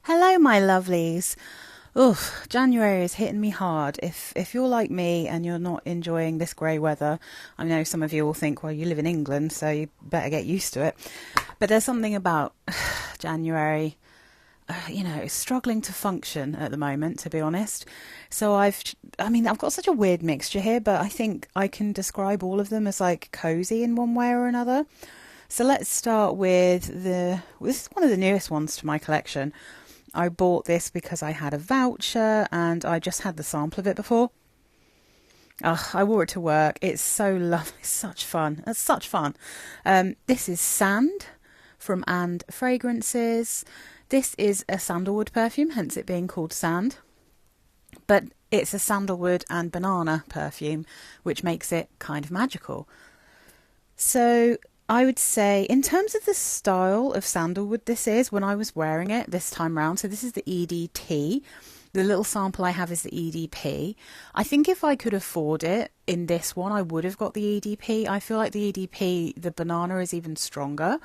Hello, my lovelies. Oof, January is hitting me hard. If you're like me and you're not enjoying this grey weather, I know some of you will think, well, you live in England, so you better get used to it. But there's something about January, struggling to function at the moment, to be honest. So I've got such a weird mixture here, but I think I can describe all of them as like cozy in one way or another. So let's start with this is one of the newest ones to my collection. I bought this because I had a voucher and I just had the sample of it before. I wore it to work. It's so lovely. It's such fun. It's such fun. This is Sand from Ånd Fragrances. This is a sandalwood perfume, hence it being called Sand. But it's a sandalwood and banana perfume, which makes it kind of magical. So I would say, in terms of the style of sandalwood this is, when I was wearing it this time round, so this is the EDT. The little sample I have is the EDP. I think if I could afford it in this one, I would have got the EDP. I feel like the EDP, the banana is even stronger,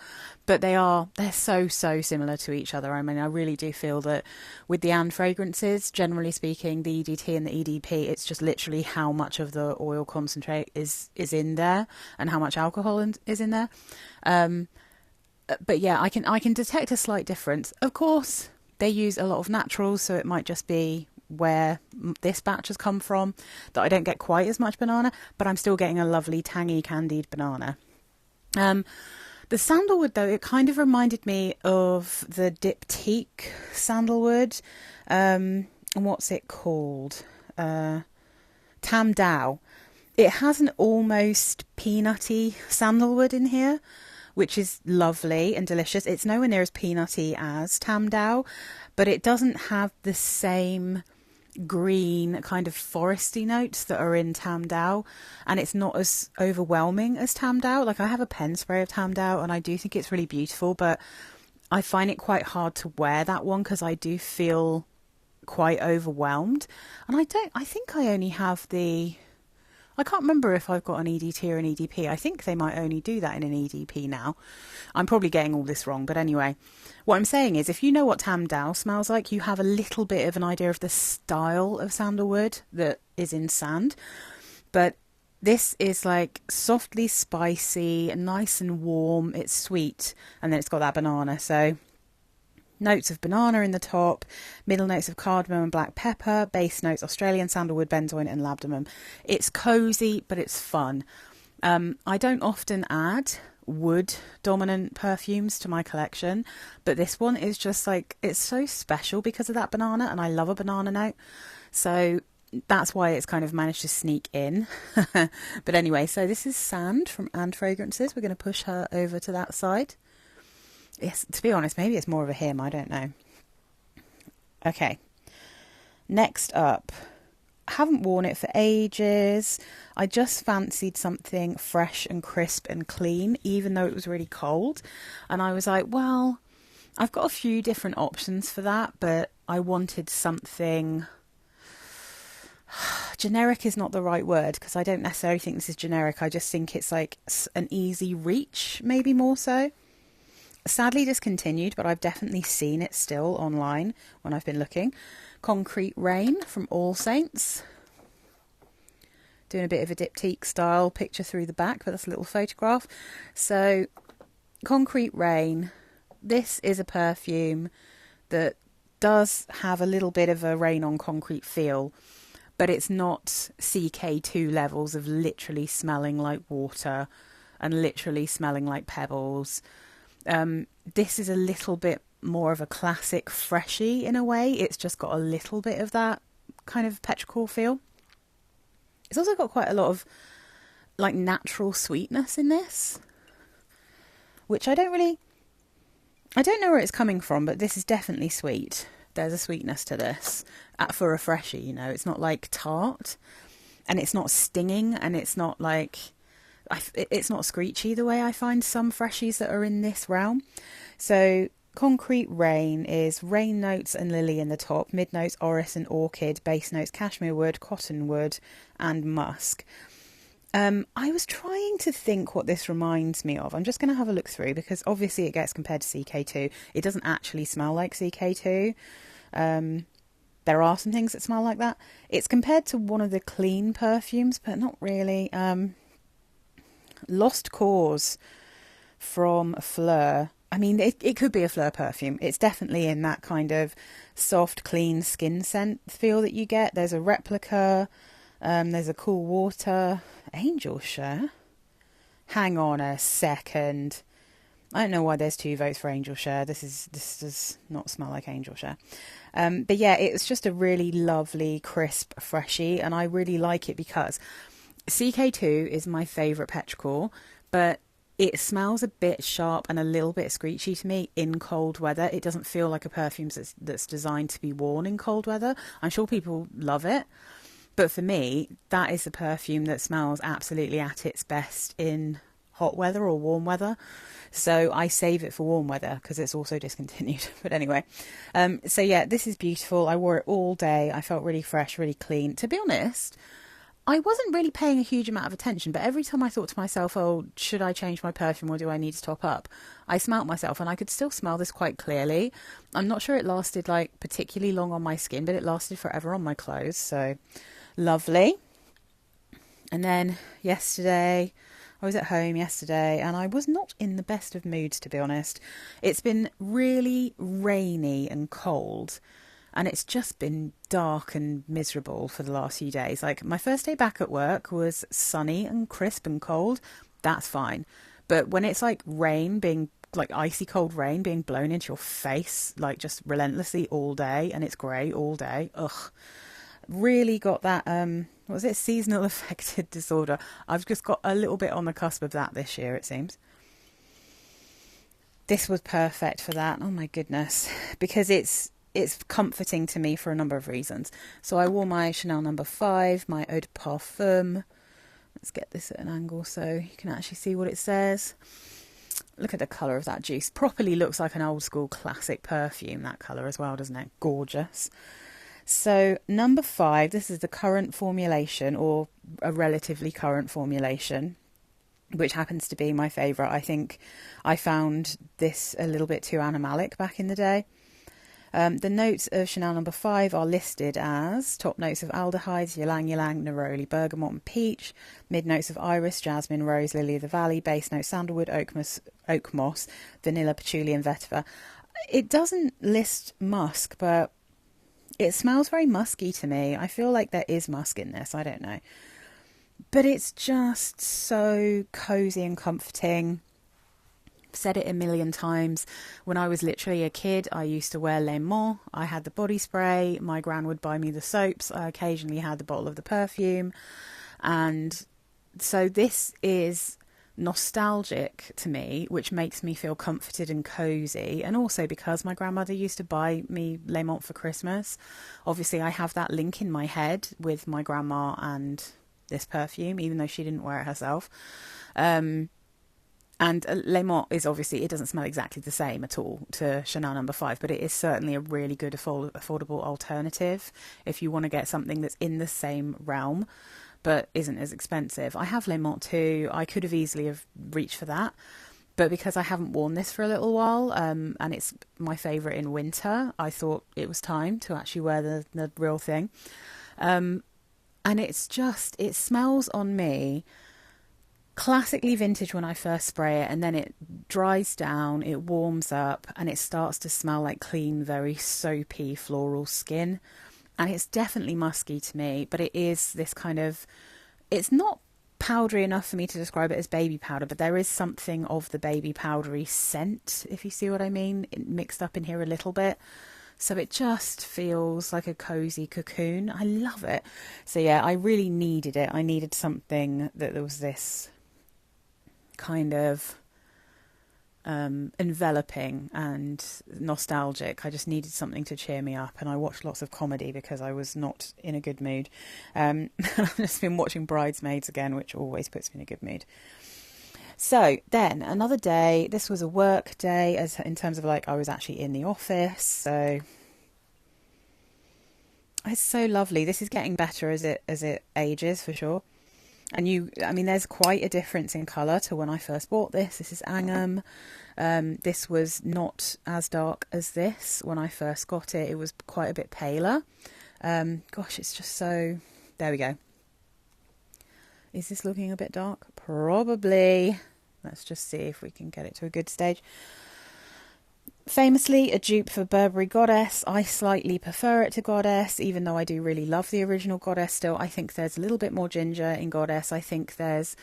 but they're so similar to each other. I mean, I really do feel that with the Ånd fragrances, generally speaking, the EDT and the EDP, it's just literally how much of the oil concentrate is in there and how much alcohol is in there. But yeah, I can detect a slight difference. Of course, they use a lot of naturals, so it might just be where this batch has come from that I don't get quite as much banana, but I'm still getting a lovely tangy candied banana. The sandalwood, though, it kind of reminded me of the diptyque sandalwood. And what's it called? Tam Dao. It has an almost peanutty sandalwood in here, which is lovely and delicious. It's nowhere near as peanutty as Tam Dao, but it doesn't have the same green kind of foresty notes that are in Tam Dao, and it's not as overwhelming as Tam Dao. Like, I have a pen spray of Tam Dao and I do think it's really beautiful, but I find it quite hard to wear that one because I do feel quite overwhelmed. And I think I only have I can't remember if I've got an EDT or an EDP. I think they might only do that in an EDP now. I'm probably getting all this wrong, but anyway. What I'm saying is, if you know what Tam Dao smells like, you have a little bit of an idea of the style of sandalwood that is in Sand. But this is like softly spicy, nice and warm. It's sweet, and then it's got that banana. So notes of banana in the top, middle notes of cardamom and black pepper, base notes Australian sandalwood, benzoin and labdanum. It's cosy, but it's fun. I don't often add wood dominant perfumes to my collection, but this one is just like, it's so special because of that banana, and I love a banana note. So that's why it's kind of managed to sneak in. But anyway, so this is Sand from Ånd Fragrances. We're going to push her over to that side. Yes, to be honest, maybe it's more of a him, I don't know. Okay, next up, I haven't worn it for ages. I just fancied something fresh and crisp and clean, even though it was really cold. And I was like, well, I've got a few different options for that, but I wanted something... Generic is not the right word, because I don't necessarily think this is generic. I just think it's like an easy reach, maybe more so. Sadly discontinued, but I've definitely seen it still online when I've been looking. Concrete Rain from AllSaints. Doing a bit of a diptyque style picture through the back, but that's a little photograph. So, Concrete Rain. This is a perfume that does have a little bit of a rain on concrete feel, but it's not CK2 levels of literally smelling like water and literally smelling like pebbles. This is a little bit more of a classic freshy in a way. It's just got a little bit of that kind of petrichor feel. It's also got quite a lot of like natural sweetness in this, which I don't know where it's coming from, but this is definitely sweet. There's a sweetness to this for a freshie, you know. It's not like tart, and it's not stinging, and it's not like... it's not screechy the way I find some freshies that are in this realm. So Concrete Rain is rain notes and lily in the top, mid notes orris and orchid, base notes cashmere wood, cottonwood and musk. I was trying to think what this reminds me of. I'm just going to have a look through because obviously it gets compared to CK2. It doesn't actually smell like CK2. There are some things that smell like that. It's compared to one of the clean perfumes, but not really. Lost Cause from Fleur. I mean, it could be a Fleur perfume. It's definitely in that kind of soft, clean skin scent feel that you get. There's a replica. There's a Cool Water. Angel Share? Hang on a second. I don't know why there's 2 votes for Angel Share. This does not smell like Angel Share. But yeah, it's just a really lovely, crisp, freshy, and I really like it because CK2 is my favourite petrichor, but it smells a bit sharp and a little bit screechy to me in cold weather. It doesn't feel like a perfume that's designed to be worn in cold weather. I'm sure people love it. But for me, that is a perfume that smells absolutely at its best in hot weather or warm weather. So I save it for warm weather because it's also discontinued. But anyway, so yeah, this is beautiful. I wore it all day. I felt really fresh, really clean. To be honest, I wasn't really paying a huge amount of attention, but every time I thought to myself, oh, should I change my perfume or do I need to top up? I smelt myself and I could still smell this quite clearly. I'm not sure it lasted like particularly long on my skin, but it lasted forever on my clothes. So lovely. And then yesterday, I was at home yesterday and I was not in the best of moods, to be honest. It's been really rainy and cold and it's just been dark and miserable for the last few days. Like my first day back at work was sunny and crisp and cold. That's fine. But when it's like rain being like icy cold rain being blown into your face, like just relentlessly all day and it's grey all day. Ugh. Really got that, what was it, seasonal affective disorder. I've just got a little bit on the cusp of that this year, it seems. This was perfect for that. Oh my goodness. Because it's comforting to me for a number of reasons. So I wore my Chanel No. 5, my Eau de Parfum. Let's get this at an angle so you can actually see what it says. Look at the colour of that juice. Properly looks like an old school classic perfume, that colour as well, doesn't it? Gorgeous. So No. 5, this is the current formulation or a relatively current formulation, which happens to be my favourite. I think I found this a little bit too animalic back in the day. The notes of Chanel No. 5 are listed as top notes of aldehydes, ylang ylang, neroli, bergamot and peach, mid notes of iris, jasmine, rose, lily of the valley, base notes sandalwood, oak moss, vanilla, patchouli and vetiver. It doesn't list musk, but it smells very musky to me. I feel like there is musk in this. I don't know. But it's just so cosy and comforting. I've said it a million times. When I was literally a kid, I used to wear Le Mans. I had the body spray. My gran would buy me the soaps. I occasionally had the bottle of the perfume. And so this is nostalgic to me, which makes me feel comforted and cozy, and also because my grandmother used to buy me Le Mans for Christmas. Obviously I have that link in my head with my grandma and this perfume, even though she didn't wear it herself. And Le Mans is obviously, it doesn't smell exactly the same at all to Chanel No. 5, but it is certainly a really good affordable alternative if you want to get something that's in the same realm but isn't as expensive. I have Le Mans too. I could have easily have reached for that, but because I haven't worn this for a little while, and it's my favourite in winter, I thought it was time to actually wear the real thing. And it's just, it smells on me classically vintage when I first spray it, and then it dries down, it warms up, and it starts to smell like clean, very soapy floral skin. And it's definitely musky to me, but it is this kind of, it's not powdery enough for me to describe it as baby powder, but there is something of the baby powdery scent, if you see what I mean, mixed up in here a little bit. So it just feels like a cozy cocoon. I love it. So yeah, I really needed it. I needed something that there was this kind of enveloping and nostalgic. I just needed something to cheer me up, and I watched lots of comedy because I was not in a good mood. I've just been watching Bridesmaids again, which always puts me in a good mood. So then another day, this was a work day, as in terms of like I was actually in the office, so it's so lovely. This is getting better as it ages, for sure. I mean, there's quite a difference in colour to when I first bought this. This is Angum. This was not as dark as this when I first got it. It was quite a bit paler. Gosh, it's just so... There we go. Is this looking a bit dark? Probably. Let's just see if we can get it to a good stage. Famously a dupe for Burberry Goddess. I slightly prefer it to Goddess, even though I do really love the original Goddess still. I think there's a little bit more ginger in Goddess. I think there's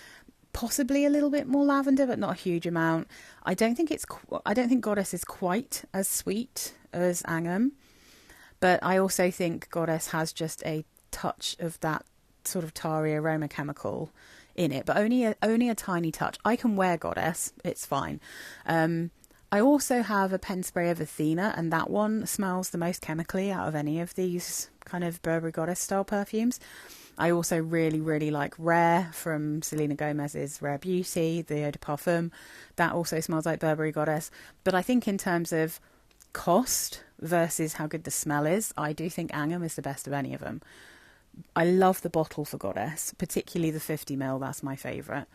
possibly a little bit more lavender, but not a huge amount. I don't think Goddess is quite as sweet as Angum, but I also think Goddess has just a touch of that sort of tarry aroma chemical in it, but only a tiny touch. I can wear Goddess, it's fine. I also have a pen spray of Athena, and that one smells the most chemically out of any of these kind of Burberry Goddess style perfumes. I also really, really like Rare from Selena Gomez's Rare Beauty, the Eau de Parfum. That also smells like Burberry Goddess. But I think in terms of cost versus how good the smell is, I do think Angum is the best of any of them. I love the bottle for Goddess, particularly the 50ml, that's my favourite.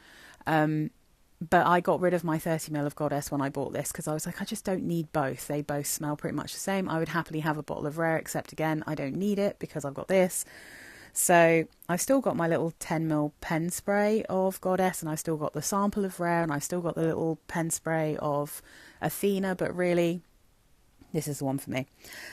But I got rid of my 30ml of Goddess when I bought this because I was like, I just don't need both. They both smell pretty much the same. I would happily have a bottle of Rare, except again, I don't need it because I've got this. So I've still got my little 10ml pen spray of Goddess, and I've still got the sample of Rare, and I've still got the little pen spray of Athena, but really, this is the one for me.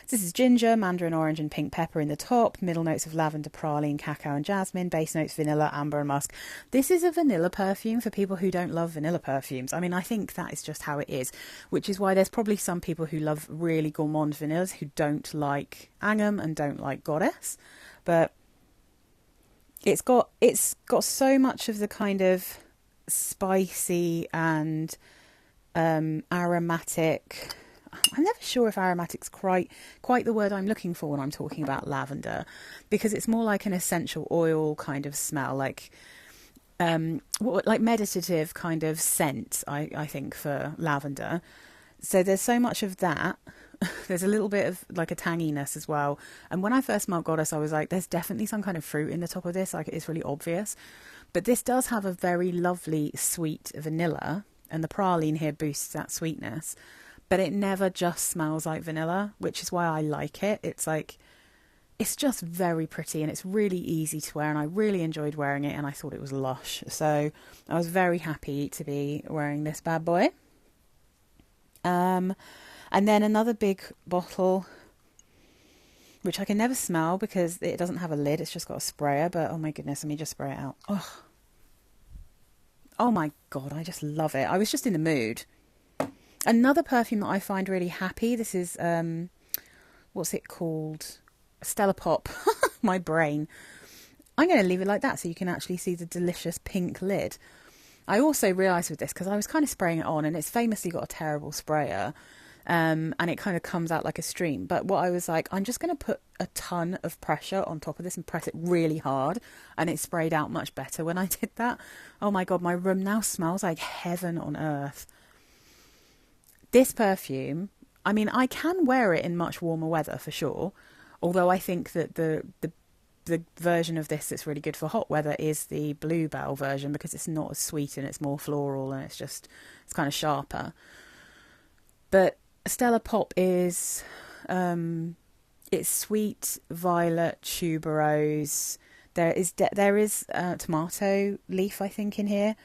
This is ginger, mandarin orange and pink pepper in the top, middle notes of lavender, praline, cacao and jasmine, base notes vanilla, amber and musk. This is a vanilla perfume for people who don't love vanilla perfumes. I mean, I think that is just how it is, which is why there's probably some people who love really gourmand vanillas who don't like Angum and don't like Goddess. But it's got so much of the kind of spicy and aromatic... I'm never sure if aromatic's quite the word I'm looking for when I'm talking about lavender, because it's more like an essential oil kind of smell, like meditative kind of scent, I think, for lavender. So there's so much of that. There's a little bit of like a tanginess as well. And when I first smelled Goddess, I was like, there's definitely some kind of fruit in the top of this. Like, it's really obvious. But this does have a very lovely sweet vanilla, and the praline here boosts that sweetness. But it never just smells like vanilla, which is why I like it. It's like, it's just very pretty and it's really easy to wear, and I really enjoyed wearing it, and I thought it was lush. So I was very happy to be wearing this bad boy. And then another big bottle, which I can never smell because it doesn't have a lid. It's just got a sprayer, but oh my goodness, let me just spray it out. Oh my God, I just love it. I was just in the mood. Another perfume that I find really happy, this is, what's it called? Stella Pop. My brain. I'm going to leave it like that so you can actually see the delicious pink lid. I also realised with this, because I was kind of spraying it on, and it's famously got a terrible sprayer, and it kind of comes out like a stream. But what I was like, I'm just going to put a ton of pressure on top of this and press it really hard, and it sprayed out much better when I did that. Oh my God, my room now smells like heaven on earth. This perfume, I mean, I can wear it in much warmer weather for sure, although I think that the version of this that's really good for hot weather is the Bluebell version, because it's not as sweet and it's more floral and it's kind of sharper. But Stella Pop is, it's sweet violet tuberose. There is tomato leaf, I think, in here,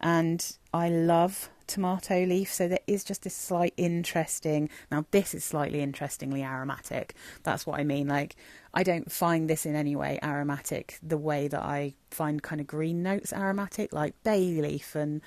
and I love tomato leaf, so there is just this slight interesting... Now this is slightly interestingly aromatic, that's what I mean. Like, I don't find this in any way aromatic the way that I find kind of green notes aromatic, like bay leaf and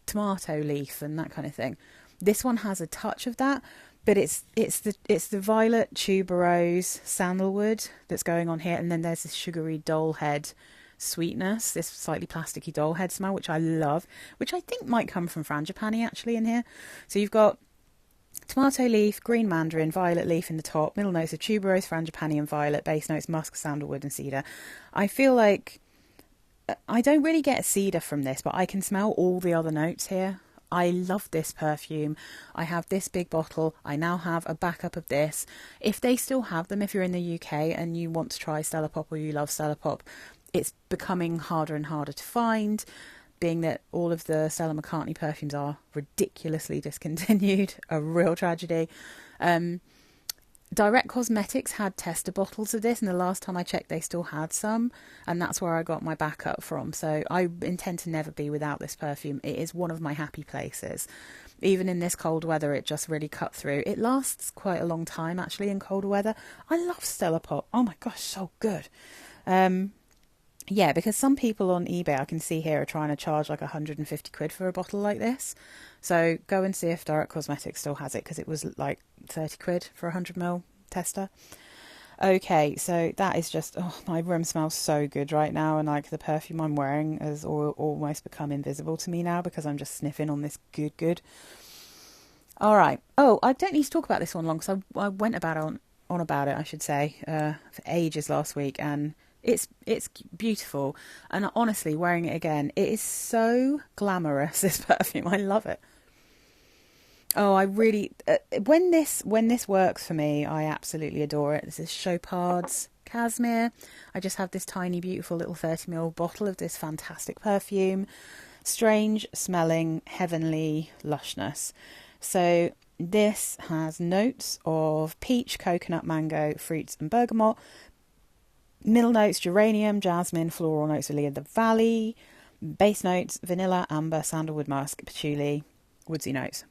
tomato leaf and that kind of thing. This one has a touch of that, but it's the violet tuberose sandalwood that's going on here, and then there's this sugary doll head sweetness, this slightly plasticky doll head smell, which I love, which I think might come from frangipani actually in here. So you've got tomato leaf, green mandarin, violet leaf in the top, middle notes of tuberose, frangipani and violet, base notes musk, sandalwood and cedar. I feel like I don't really get cedar from this, but I can smell all the other notes here. I love this perfume. I have this big bottle. I now have a backup of this. If they still have them, if you're in the UK and you want to try Stella Pop or you love Stella Pop, It's becoming harder and harder to find, being that all of the Stella McCartney perfumes are ridiculously discontinued, a real tragedy. Direct Cosmetics had tester bottles of this, and the last time I checked they still had some, and that's where I got my backup from. So I intend to never be without this perfume. It is one of my happy places. Even in this cold weather, it just really cut through. It lasts quite a long time actually in colder weather. I love Stella Pop. Oh my gosh, so good. Yeah, because some people on eBay I can see here are trying to charge like 150 quid for a bottle like this. So go and see if Direct Cosmetics still has it, because it was like 30 quid for a 100ml tester. Okay, so that is just, oh, my room smells so good right now, and like the perfume I'm wearing has almost become invisible to me now because I'm just sniffing on this good. All right. Oh, I don't need to talk about this one long, because I went on about it, I should say, for ages last week, and it's beautiful. And honestly, wearing it again, it is so glamorous, this perfume. I love it. Oh, I really, when this works for me, I absolutely adore it. This is Chopard Casmir. I just have this tiny, beautiful little 30ml bottle of this fantastic perfume. Strange smelling, heavenly lushness. So this has notes of peach, coconut, mango, fruits and bergamot. Middle notes, geranium, jasmine, floral notes, lily of the valley. Base notes, vanilla, amber, sandalwood musk, patchouli, woodsy notes.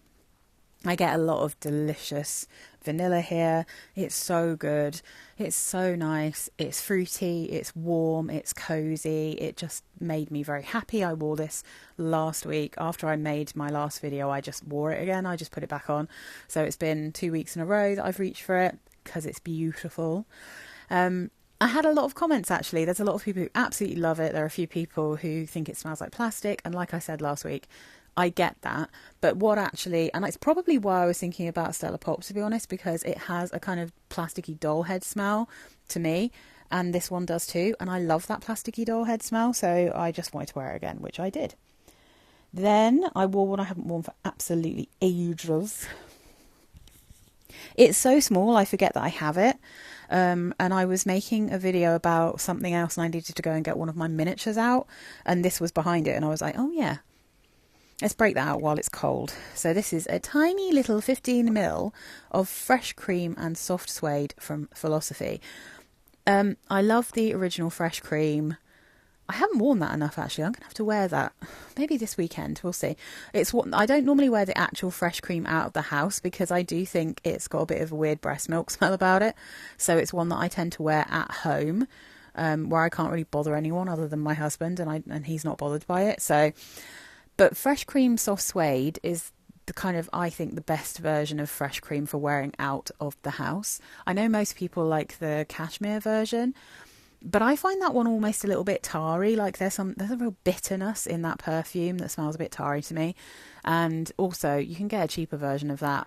I get a lot of delicious vanilla here. It's so good. It's so nice. It's fruity. It's warm. It's cozy. It just made me very happy. I wore this last week. After I made my last video, I just wore it again. I just put it back on. So it's been 2 weeks in a row that I've reached for it because it's beautiful. I had a lot of comments actually. There's a lot of people who absolutely love it. There are a few people who think it smells like plastic. And like I said last week, I get that, but what actually, and it's probably why I was thinking about Stella Pop, to be honest, because it has a kind of plasticky doll head smell to me, and this one does too, and I love that plasticky doll head smell, so I just wanted to wear it again, which I did. Then I wore one I haven't worn for absolutely ages. It's so small, I forget that I have it, and I was making a video about something else, and I needed to go and get one of my miniatures out, and this was behind it, and I was like, oh yeah. Let's break that out while it's cold. So this is a tiny little 15ml of fresh cream and soft suede from Philosophy. I love the original fresh cream. I haven't worn that enough actually. I'm going to have to wear that. Maybe this weekend. We'll see. It's what I don't normally wear the actual fresh cream out of the house because I do think it's got a bit of a weird breast milk smell about it. So it's one that I tend to wear at home, where I can't really bother anyone other than my husband, and he's not bothered by it. So. But fresh cream soft suede is the kind of, I think, the best version of fresh cream for wearing out of the house. I know most people like the cashmere version, but I find that one almost a little bit tarry. Like there's a real bitterness in that perfume that smells a bit tarry to me. And also you can get a cheaper version of that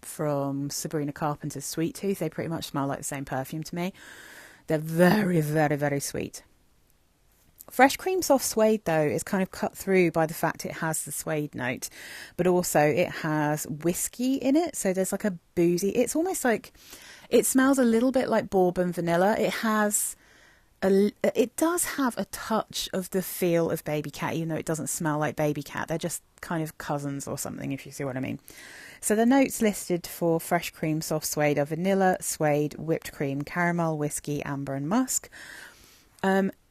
from Sabrina Carpenter's Sweet Tooth. They pretty much smell like the same perfume to me. They're very, very, very sweet. Fresh cream soft suede though is kind of cut through by the fact it has the suede note, but also it has whiskey in it, so there's like a boozy, it's almost like, it smells a little bit like bourbon vanilla. It does have a touch of the feel of Baby Cat, even though it doesn't smell like Baby Cat. They're just kind of cousins or something, if you see what I mean. So the notes listed for fresh cream soft suede are vanilla, suede, whipped cream, caramel, whiskey, amber and musk.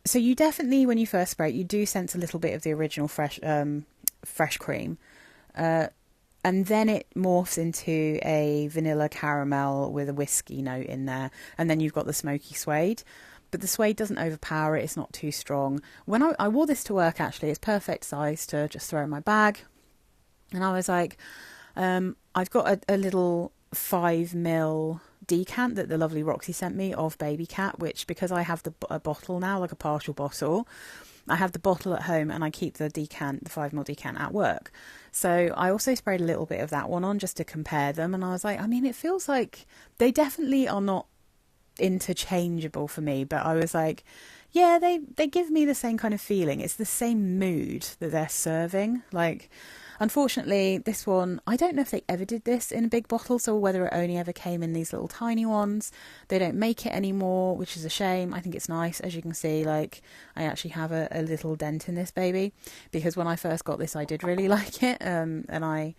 So you definitely, when you first spray it, you do sense a little bit of the original fresh cream. And then it morphs into a vanilla caramel with a whiskey note in there. And then you've got the smoky suede. But the suede doesn't overpower it. It's not too strong. When I wore this to work, actually, it's perfect size to just throw in my bag. And I was like, I've got a little 5ml decant that the lovely Roxy sent me of Baby Cat, which, because I have a bottle now, like a partial bottle, I have the bottle at home and I keep the 5ml decant at work. So I also sprayed a little bit of that one on just to compare them, and I was like, I mean, it feels like they definitely are not interchangeable for me, but I was like, yeah, they give me the same kind of feeling. It's the same mood that they're serving. Like, Unfortunately, this one, I don't know if they ever did this in big bottles or whether it only ever came in these little tiny ones. They don't make it anymore, which is a shame. I think it's nice. As you can see, like, I actually have a little dent in this baby, because when I first got this, I did really like it, and I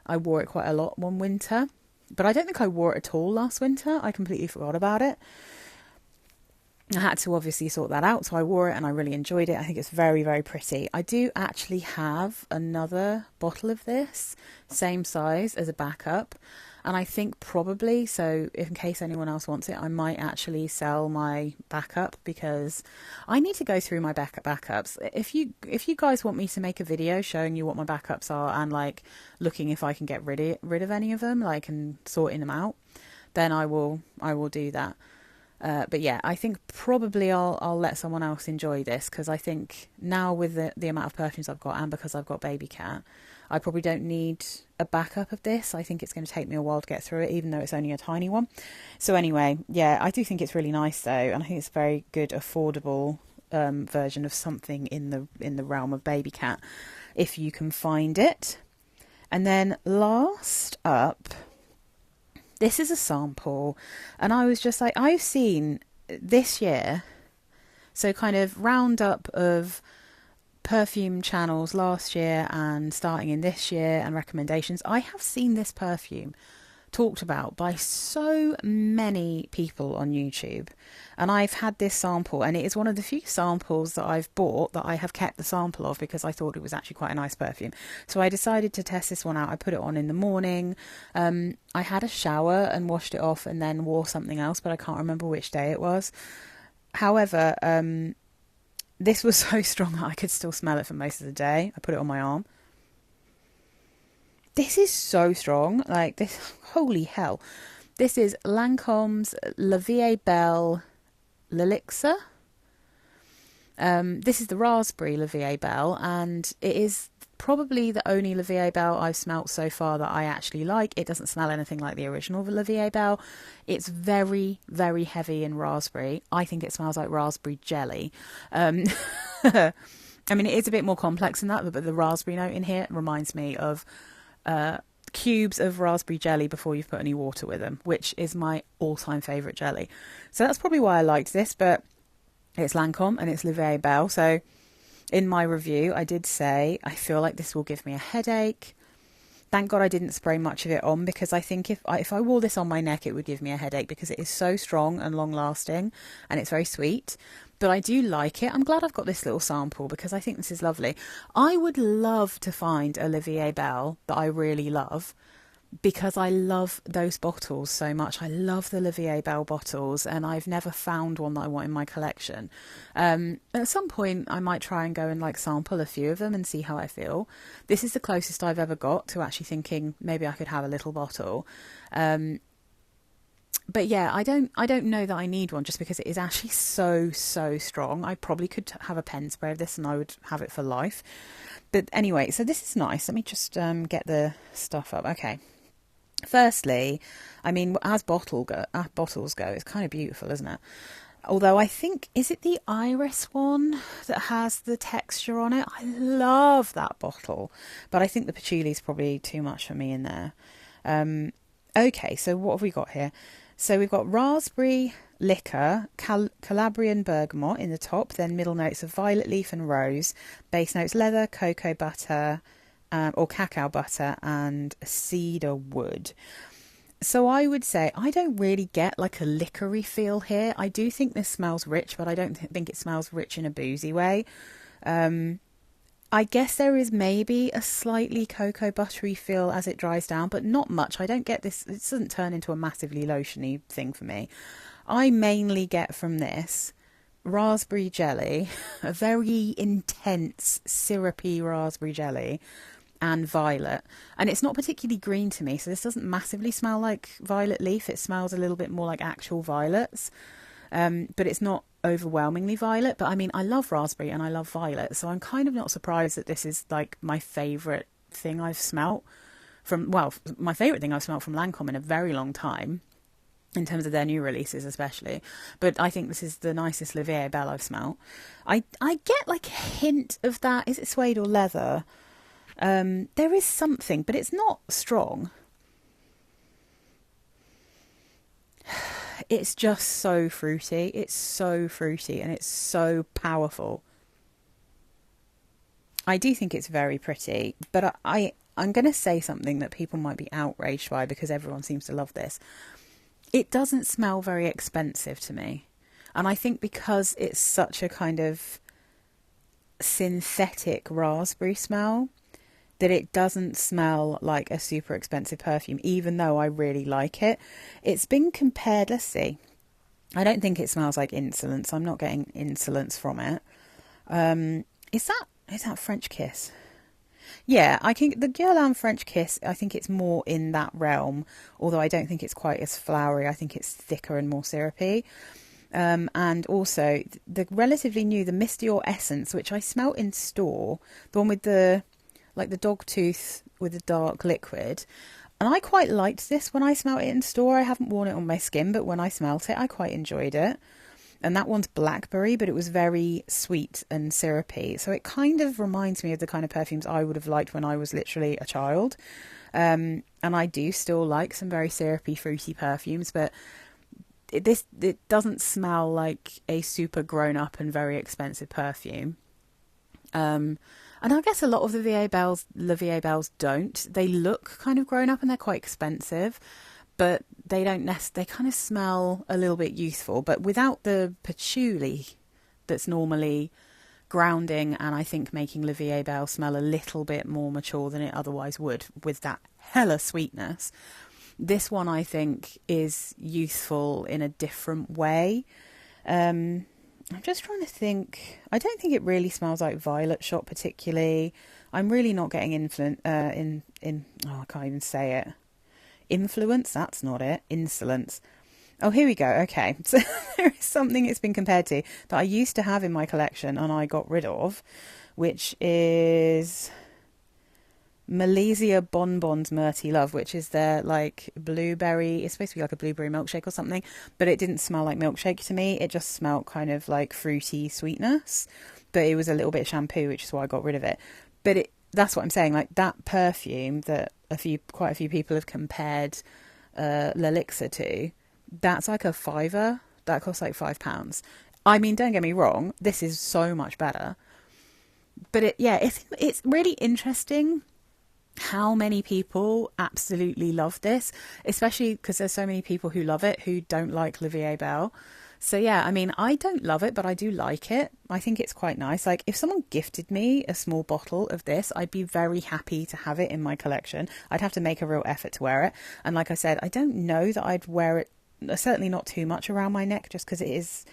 wore it quite a lot one winter. But I don't think I wore it at all last winter. I completely forgot about it. I had to obviously sort that out, so I wore it and I really enjoyed it. I think it's very, very pretty. I do actually have another bottle of this, same size as a backup, and I think probably, so in case anyone else wants it, I might actually sell my backup, because I need to go through my backups. If you guys want me to make a video showing you what my backups are and like looking if I can get rid of any of them, like, and sorting them out, then I will do that. But yeah, I think probably I'll let someone else enjoy this, because I think now with the amount of perfumes I've got, and because I've got baby cat, I probably don't need a backup of this. I think it's going to take me a while to get through it, even though it's only a tiny one. So anyway, yeah, I do think it's really nice though, and I think it's a very good, affordable version of something in the realm of baby cat, if you can find it. And then last up, this is a sample, and I was just like, I've seen this year, so kind of roundup of perfume channels last year and starting in this year and recommendations. I have seen this perfume talked about by so many people on YouTube, and I've had this sample, and it is one of the few samples that I've bought that I have kept the sample of, because I thought it was actually quite a nice perfume. So I decided to test this one out. I put it on in the morning. I had a shower and washed it off and then wore something else, but I can't remember which day it was. However, this was so strong that I could still smell it for most of the day. I put it on my arm. This is so strong, like this, holy hell. This is Lancôme's La Vie Est Belle L'Elixir. This is the raspberry La Vie Est Belle, and it is probably the only La Vie Est Belle I've smelt so far that I actually like. It doesn't smell anything like the original La Vie Est Belle. It's very, very heavy in raspberry. I think it smells like raspberry jelly. I mean, it is a bit more complex than that, but the raspberry note in here reminds me of cubes of raspberry jelly before you've put any water with them, which is my all-time favourite jelly. So that's probably why I liked this, but it's Lancôme and it's La Vie Est Belle. So in my review, I did say, I feel like this will give me a headache. Thank God I didn't spray much of it on, because I think if I wore this on my neck, it would give me a headache, because it is so strong and long-lasting, and it's very sweet. But I do like it. I'm glad I've got this little sample, because I think this is lovely. I would love to find a La Vie Est Belle that I really love, because I love those bottles so much. I love the La Vie Est Belle bottles, and I've never found one that I want in my collection. At some point, I might try and go and like sample a few of them and see how I feel. This is the closest I've ever got to actually thinking maybe I could have a little bottle. But yeah, I don't know that I need one, just because it is actually so strong. I probably could have a pen spray of this and I would have it for life. But anyway, so this is nice. Let me just get the stuff up. Okay. Firstly, I mean, as bottles go, it's kind of beautiful, isn't it? Although I think, is it the iris one that has the texture on it? I love that bottle, but I think the patchouli is probably too much for me in there. Okay, so what have we got here? So we've got raspberry liquor, Calabrian bergamot in the top, then middle notes of violet leaf and rose, base notes leather, cocoa butter, or cacao butter, and cedar wood. So I would say I don't really get like a liquory feel here. I do think this smells rich, but I don't think it smells rich in a boozy way. I guess there is maybe a slightly cocoa buttery feel as it dries down, but not much. I don't get this. It doesn't turn into a massively lotiony thing for me. I mainly get from this raspberry jelly, a very intense syrupy raspberry jelly, and violet. And it's not particularly green to me, so this doesn't massively smell like violet leaf. It smells a little bit more like actual violets, but it's not overwhelmingly violet. But I mean, I love raspberry and I love violet, so I'm kind of not surprised that this is like my favourite thing I've smelt from, well, my favourite thing I've smelt from Lancôme in a very long time, in terms of their new releases especially. But I think this is the nicest La Vie Est Belle I've smelt. I get like a hint of that, is it suede or leather? There is something, but it's not strong. It's just so fruity. It's so fruity and it's so powerful. I do think it's very pretty, but I'm going to say something that people might be outraged by because everyone seems to love this. It doesn't smell very expensive to me. And I think because it's such a kind of synthetic raspberry smell, that it doesn't smell like a super expensive perfume, even though I really like it. It's been compared, let's see. I don't think it smells like insolence. I'm not getting insolence from it. Is that French Kiss? Yeah, I think the Guerlain French Kiss, I think it's more in that realm, although I don't think it's quite as flowery. I think it's thicker and more syrupy. And also the relatively new, the Misty or Essence, which I smelt in store, the one with the dog tooth with the dark liquid. And I quite liked this when I smelt it in store. I haven't worn it on my skin, but when I smelt it, I quite enjoyed it. And that one's blackberry, but it was very sweet and syrupy. So it kind of reminds me of the kind of perfumes I would have liked when I was literally a child. And I do still like some very syrupy, fruity perfumes, but it doesn't smell like a super grown up and very expensive perfume. And I guess a lot of the La Vie Belles don't. They look kind of grown up and they're quite expensive, but they don't they kind of smell a little bit youthful, but without the patchouli that's normally grounding and I think making La Vie Belle smell a little bit more mature than it otherwise would with that hella sweetness. This one I think is youthful in a different way. I'm just trying to think. I don't think it really smells like Violet Shop particularly. I'm really not getting I can't even say it. Influence? That's not it. Insolence. Oh, here we go. Okay. So there is something it's been compared to that I used to have in my collection and I got rid of, which is Malaysia Bonbons Myrty Love, which is their like blueberry, it's supposed to be like a blueberry milkshake or something, but it didn't smell like milkshake to me. It just smelled kind of like fruity sweetness, but it was a little bit shampoo, which is why I got rid of it. But that's what I'm saying, like that perfume that quite a few people have compared L'Elixir to, that's like a fiver. That costs like £5. I mean, don't get me wrong, this is so much better. But it's really interesting how many people absolutely love this, especially because there's so many people who love it who don't like La Vie Belle. So yeah, I mean, I don't love it, but I do like it. I think it's quite nice. Like if someone gifted me a small bottle of this, I'd be very happy to have it in my collection. I'd have to make a real effort to wear it. And like I said, I don't know that I'd wear it, certainly not too much around my neck, just because it is,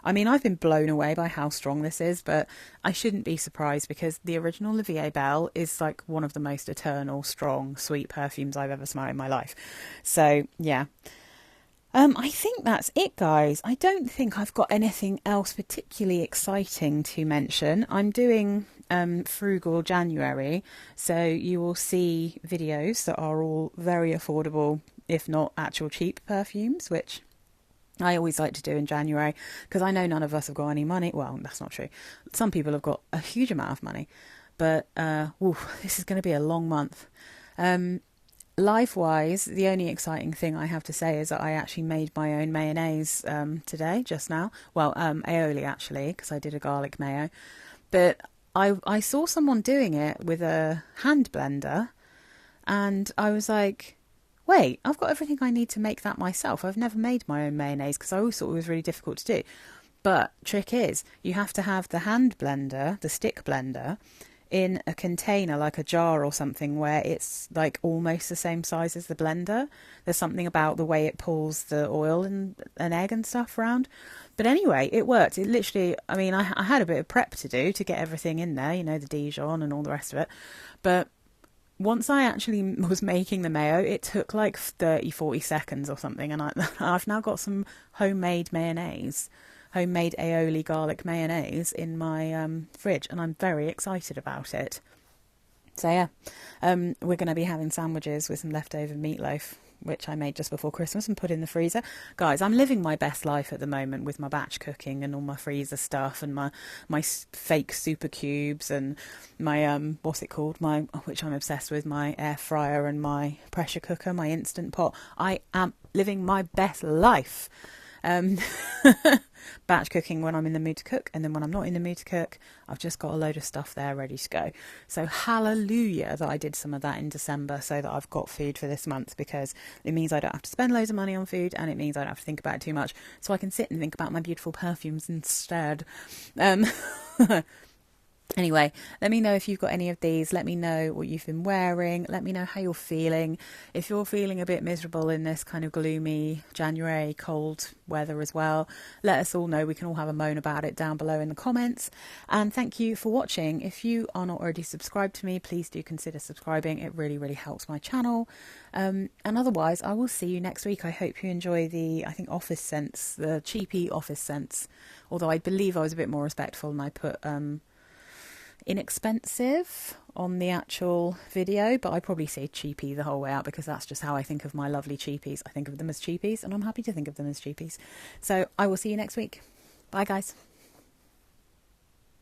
I mean, I've been blown away by how strong this is, but I shouldn't be surprised because the original La Vie Belle is like one of the most eternal, strong, sweet perfumes I've ever smelled in my life. So, yeah. I think that's it, guys. I don't think I've got anything else particularly exciting to mention. I'm doing Frugal January, so you will see videos that are all very affordable, if not actual cheap perfumes, which I always like to do in January because I know none of us have got any money. Well, that's not true. Some people have got a huge amount of money, but this is going to be a long month. Life-wise, the only exciting thing I have to say is that I actually made my own mayonnaise today, just now. Well, aioli actually, because I did a garlic mayo. But I saw someone doing it with a hand blender, and I was like, wait, I've got everything I need to make that myself. I've never made my own mayonnaise because I always thought it was really difficult to do. But trick is, you have to have the hand blender, the stick blender, in a container like a jar or something where it's like almost the same size as the blender. There's something about the way it pulls the oil and an egg and stuff around. But anyway, it worked. It literally, I mean, I had a bit of prep to do to get everything in there, you know, the Dijon and all the rest of it. But once I actually was making the mayo, it took like 30-40 seconds or something. And I've now got some homemade mayonnaise, homemade aioli garlic mayonnaise in my fridge, and I'm very excited about it. So yeah, we're going to be having sandwiches with some leftover meatloaf which I made just before Christmas and put in the freezer. Guys, I'm living my best life at the moment with my batch cooking and all my freezer stuff and my fake super cubes and my what's it called, which I'm obsessed with, my air fryer and my pressure cooker, my instant pot. I am living my best life. Batch cooking when I'm in the mood to cook, and then when I'm not in the mood to cook, I've just got a load of stuff there ready to go. So hallelujah that I did some of that in December, so that I've got food for this month, because it means I don't have to spend loads of money on food, and it means I don't have to think about it too much, so I can sit and think about my beautiful perfumes instead. Anyway, let me know if you've got any of these. Let me know what you've been wearing. Let me know how you're feeling. If you're feeling a bit miserable in this kind of gloomy January cold weather as well, let us all know. We can all have a moan about it down below in the comments. And thank you for watching. If you are not already subscribed to me, please do consider subscribing. It really, really helps my channel. And otherwise, I will see you next week. I hope you enjoy the, I think, office scents, the cheapy office scents. Although I believe I was a bit more respectful and I put inexpensive on the actual video, but I probably say cheapy the whole way out, because that's just how I think of my lovely cheapies. I think of them as cheapies, and I'm happy to think of them as cheapies. So I will see you next week. Bye guys.